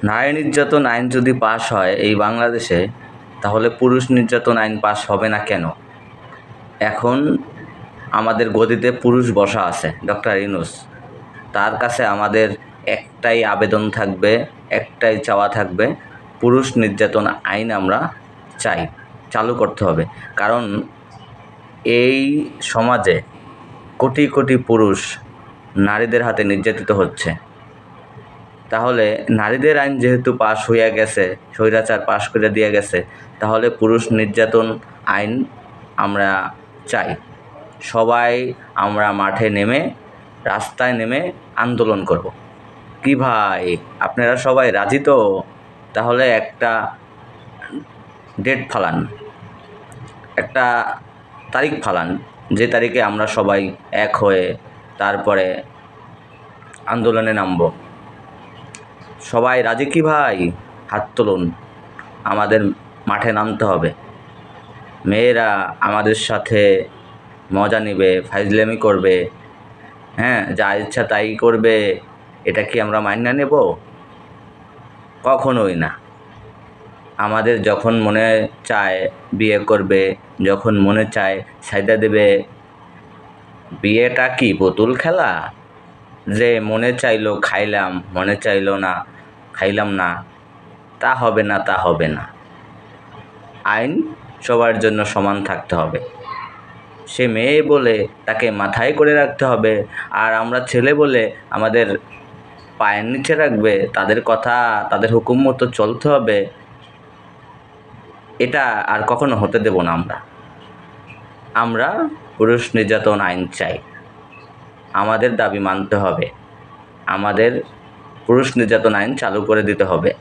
নারী নির্যাতন আইন যদি পাশ হয় এই বাংলাদেশে, তাহলে পুরুষ নির্যাতন আইন পাশ হবে না কেন? এখন আমাদের গদিতে পুরুষ বসা আছে, ডক্টর ইউনূস। তার কাছে আমাদের একটাই আবেদন থাকবে, একটাই চাওয়া থাকবে, পুরুষ নির্যাতন আইন আমরা চাই, চালু করতে হবে। কারণ এই সমাজে কোটি কোটি পুরুষ নারীদের হাতে নির্যাতিত হচ্ছে। তাহলে নারীদের আইন যেহেতু পাশ হইয়া গেছে, স্বৈরাচার পাশ করে দিয়ে গেছে, তাহলে পুরুষ নির্যাতন আইন আমরা চাই। সবাই আমরা মাঠে নেমে, রাস্তায় নেমে আন্দোলন করব। কি ভাই, আপনারা সবাই রাজি তো? তাহলে একটা ডেট ফালান, একটা তারিখ ফালান, যে তারিখে আমরা সবাই এক হয়ে তারপরে আন্দোলনে নামব। সবাই রাজি কি ভাই? হাত তুলুন, আমাদের মাঠে নামতে হবে। মেয়েরা আমাদের সাথে মজা নেবে, ফাইজলামি করবে, হ্যাঁ, যা ইচ্ছা তাই করবে, এটা কি আমরা মাইনা নেব? কখনোই না। আমাদের যখন মনে চায় বিয়ে করবে, যখন মনে চায় ছাইদা দেবে। বিয়েটা কি পুতুল খেলা যে মনে চাইলো খাইলাম, মনে চাইলো না খাইলাম না? তা হবে না, তা হবে না। আইন সবার জন্য সমান থাকতে হবে। সে মেয়ে বলে তাকে মাথায় করে রাখতে হবে, আর আমরা ছেলে বলে আমাদের পায়ের নিচে রাখবে, তাদের কথা তাদের হুকুম মতো চলতে হবে। এটা আর কখনো হতে দেব না আমরা। আমরা পুরুষ নির্যাতন আইন চাই, আমাদের দাবি মানতে হবে, আমাদের পুরুষ নির্যাতন আইন চালু করে দিতে হবে।